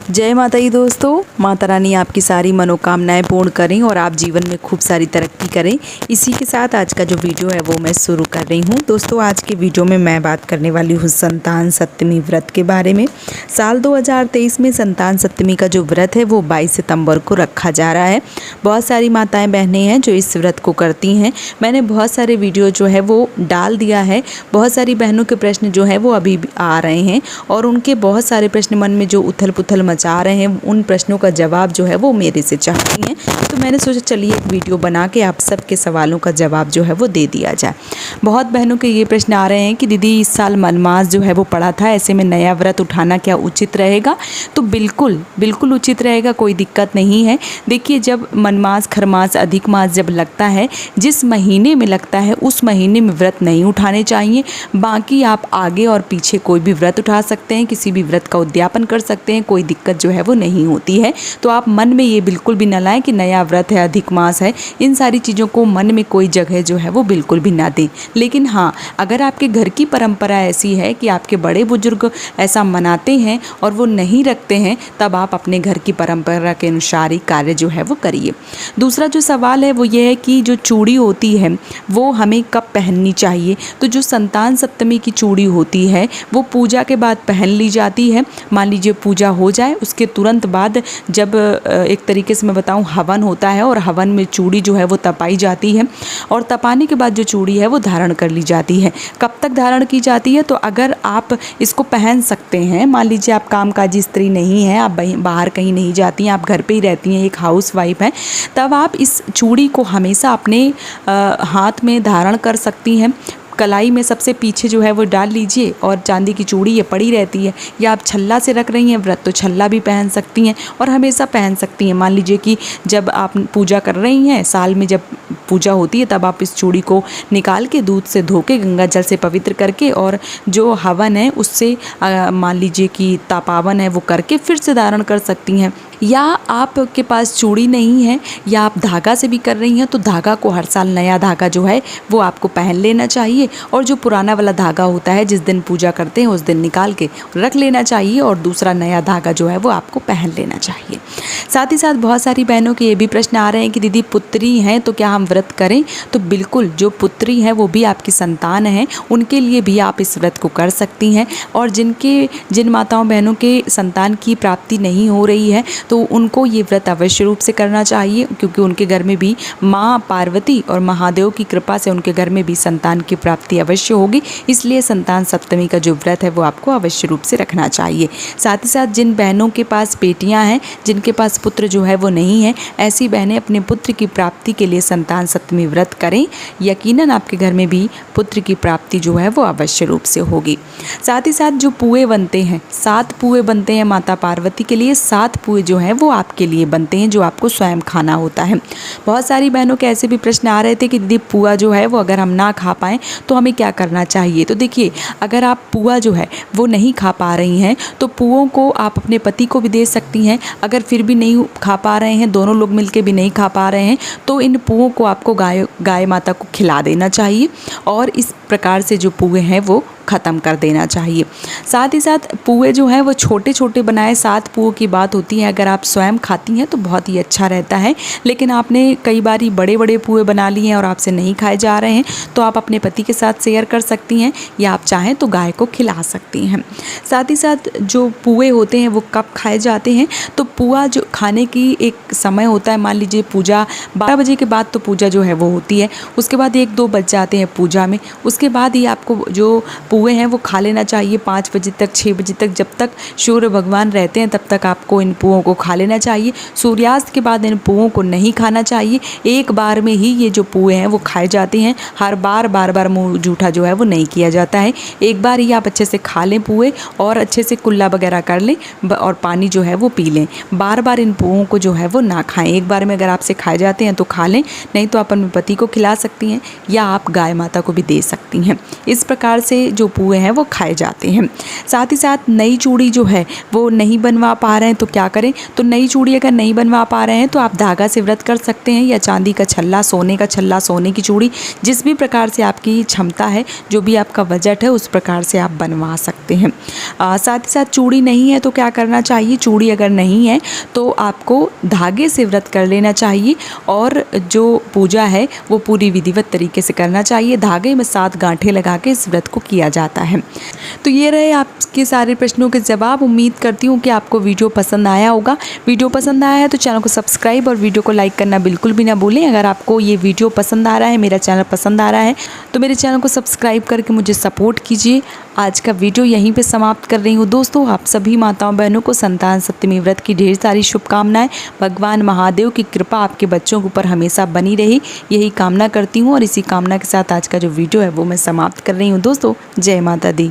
जय माता दी दोस्तों। माता रानी आपकी सारी मनोकामनाएं पूर्ण करें और आप जीवन में खूब सारी तरक्की करें। इसी के साथ आज का जो वीडियो है वो मैं शुरू कर रही हूँ। दोस्तों आज के वीडियो में मैं बात करने वाली हूँ संतान सप्तमी व्रत के बारे में। साल 2023 में संतान सप्तमी का जो व्रत है वो 22 सितंबर को रखा जा रहा है। बहुत सारी माताएं बहनें हैं जो इस व्रत को करती हैं। मैंने बहुत सारे वीडियो जो है वो डाल दिया है। बहुत सारी बहनों के प्रश्न जो है वो अभी भी आ रहे हैं और उनके बहुत सारे प्रश्न मन में जो उथल पुथल मचा रहे हैं, उन प्रश्नों का जवाब जो है वो मेरे से चाहती हैं। तो मैंने सोचा चलिए एक वीडियो बना के आप सबके सवालों का जवाब जो है वो दे दिया जाए। बहुत बहनों के ये प्रश्न आ रहे हैं कि दीदी इस साल मनमास जो है वो पड़ा था, ऐसे में नया व्रत उठाना क्या उचित रहेगा? तो बिल्कुल उचित रहेगा, कोई दिक्कत नहीं है। देखिए जब मनमास खरमास अधिक मास जब लगता है, जिस महीने में लगता है उस महीने में व्रत नहीं उठाने चाहिए। बाकी आप आगे और पीछे कोई भी व्रत उठा सकते हैं, किसी भी व्रत का उद्यापन कर सकते हैं, कोई दिक्कत जो है वो नहीं होती है। तो आप मन में ये बिल्कुल भी न लाएं कि नया व्रत है, अधिक मास है, इन सारी चीज़ों को मन में कोई जगह जो है वो बिल्कुल भी ना दें। लेकिन हाँ, अगर आपके घर की परंपरा ऐसी है कि आपके बड़े बुजुर्ग ऐसा मनाते हैं और वो नहीं रखते हैं, तब आप अपने घर की परंपरा के अनुसार ही कार्य जो है वो करिए। दूसरा जो सवाल है वो ये है कि जो चूड़ी होती है वो हमें कब पहननी चाहिए? तो जो संतान सप्तमी की चूड़ी होती है वो पूजा के बाद पहन ली जाती है। मान लीजिए पूजा हो जाए, उसके तुरंत बाद जब एक तरीके से मैं बताऊं हवन होता है और हवन में चूड़ी जो है वो तपाई जाती है और तपाने के बाद जो चूड़ी है वो धारण कर ली जाती है। कब तक धारण की जाती है? तो अगर आप इसको पहन सकते हैं, मान लीजिए आप कामकाजी स्त्री नहीं हैं, आप बाहर कहीं नहीं जाती हैं, आप घर पे ही रहती हैं, एक हाउस वाइफ हैं, तब आप इस चूड़ी को हमेशा अपने हाथ में धारण कर सकती हैं। कलाई में सबसे पीछे जो है वो डाल लीजिए और चांदी की चूड़ी ये पड़ी रहती है। या आप छल्ला से रख रही हैं व्रत तो छल्ला भी पहन सकती हैं और हमेशा पहन सकती हैं। मान लीजिए कि जब आप पूजा कर रही हैं, साल में जब पूजा होती है, तब आप इस चूड़ी को निकाल के दूध से धो के गंगा जल से पवित्र करके और जो हवन है उससे मान लीजिए कि तापावन है वो करके फिर से धारण कर सकती हैं। या आपके पास चूड़ी नहीं है या आप धागा से भी कर रही हैं, तो धागा को हर साल नया धागा जो है वो आपको पहन लेना चाहिए और जो पुराना वाला धागा होता है जिस दिन पूजा करते हैं उस दिन निकाल के रख लेना चाहिए और दूसरा नया धागा जो है वो आपको पहन लेना चाहिए। साथ ही साथ बहुत सारी बहनों के ये भी प्रश्न आ रहे हैं कि दीदी पुत्री हैं तो क्या हम व्रत करें? तो बिल्कुल, जो पुत्री है वो भी आपकी संतान है, उनके लिए भी आप इस व्रत को कर सकती हैं। और जिन माताओं बहनों के संतान की प्राप्ति नहीं हो रही है तो उनको ये व्रत अवश्य रूप से करना चाहिए, क्योंकि उनके घर में भी माँ पार्वती और महादेव की कृपा से उनके घर में भी संतान की प्राप्ति अवश्य होगी। इसलिए संतान सप्तमी का जो व्रत है वो आपको अवश्य रूप से रखना चाहिए। साथ ही साथ जिन बहनों के पास बेटियां हैं, जिनके पास पुत्र जो है वो नहीं है, ऐसी बहनें अपने पुत्र की प्राप्ति के लिए संतान सप्तमी व्रत करें। यकीनन आपके घर में भी पुत्र की प्राप्ति जो है वो अवश्य रूप से होगी। साथ ही साथ जो पुए बनते हैं, 7 पुए बनते हैं माता पार्वती के लिए। 7 पुए जो है वो आपके लिए बनते हैं, जो आपको स्वयं खाना होता है। बहुत सारी बहनों के ऐसे भी प्रश्न आ रहे थे कि दीदी पुआ जो है वो अगर हम ना खा पाएँ तो हमें क्या करना चाहिए? तो देखिए, अगर आप पुआ जो है वो नहीं खा पा रही हैं तो पुओं को आप अपने पति को भी दे सकती हैं। अगर फिर भी नहीं खा पा रहे हैं, दोनों लोग मिलके भी नहीं खा पा रहे हैं, तो इन पुओं को आपको गाय माता को खिला देना चाहिए और इस प्रकार से जो पुए हैं वो ख़त्म कर देना चाहिए। साथ ही साथ पुए जो है वो छोटे छोटे बनाए, 7 पुओं की बात होती है। अगर आप स्वयं खाती हैं तो बहुत ही अच्छा रहता है, लेकिन आपने कई बार बड़े बड़े पुए बना लिए हैं और आपसे नहीं खाए जा रहे हैं, तो आप अपने पति के साथ शेयर कर सकती हैं या आप चाहें तो गाय को खिला सकती हैं। साथ ही साथ जो पुए होते हैं वो कब खाए जाते हैं? तो पुआ जो खाने की एक समय होता है, मान लीजिए पूजा 12 बजे के बाद तो पूजा जो है वो होती है, उसके बाद 1-2 बज जाते हैं पूजा में, उसके बाद ही आपको जो पुए हैं वो खा लेना चाहिए। 5 बजे तक, 6 बजे तक, जब तक सूर्य भगवान रहते हैं तब तक आपको इन पुओं को खा लेना चाहिए। सूर्यास्त के बाद इन पुओं को नहीं खाना चाहिए। एक बार में ही ये जो पुए हैं वो खाए जाते हैं। हर बार बार मुँह जूठा जो है वो नहीं किया जाता है। एक बार ही आप अच्छे से खा लें पुए और अच्छे से कुल्ला वगैरह कर लें और पानी जो है वो पी लें। बार बार इन पुओं को जो है वो ना खाएं। एक बार में अगर आपसे खाए जाते हैं तो खा लें, नहीं तो आप अपने पति को खिला सकती हैं या आप गाय माता को भी दे सकती हैं। इस प्रकार से जो जो पुए हैं वो खाए जाते हैं। साथ ही साथ नई चूड़ी जो है वो नहीं बनवा पा रहे हैं तो क्या करें, तो नई चूड़ी अगर नहीं बनवा पा रहे हैं तो आप धागा से व्रत कर सकते हैं, या चांदी का छल्ला, सोने का छल्ला, सोने की चूड़ी, जिस भी प्रकार से आपकी क्षमता है, जो भी आपका बजट है उस प्रकार से आप बनवा सकते हैं। साथ ही साथ चूड़ी नहीं है तो क्या करना चाहिए, चूड़ी अगर नहीं है तो आपको धागे से व्रत कर लेना चाहिए और जो पूजा है वो पूरी विधिवत तरीके से करना चाहिए। धागे में 7 गांठें लगा के इस व्रत को किया जाता है। तो ये रहे आपके सारे प्रश्नों के जवाब। उम्मीद करती हूँ कि आपको वीडियो पसंद आया होगा। वीडियो पसंद आया है तो चैनल को सब्सक्राइब और वीडियो को लाइक करना बिल्कुल भी ना भूलें। अगर आपको ये वीडियो पसंद आ रहा है, मेरा चैनल पसंद आ रहा है, तो मेरे चैनल को सब्सक्राइब करके मुझे सपोर्ट कीजिए। आज का वीडियो यहीं पे समाप्त कर रही हूँ। दोस्तों, आप सभी माताओं बहनों को संतान सप्तमी व्रत की ढेर सारी शुभकामनाएं। भगवान महादेव की कृपा आपके बच्चों के ऊपर हमेशा बनी रही, यही कामना करती हूँ। और इसी कामना के साथ आज का जो वीडियो है वो मैं समाप्त कर रही हूँ। दोस्तों, जय माता दी।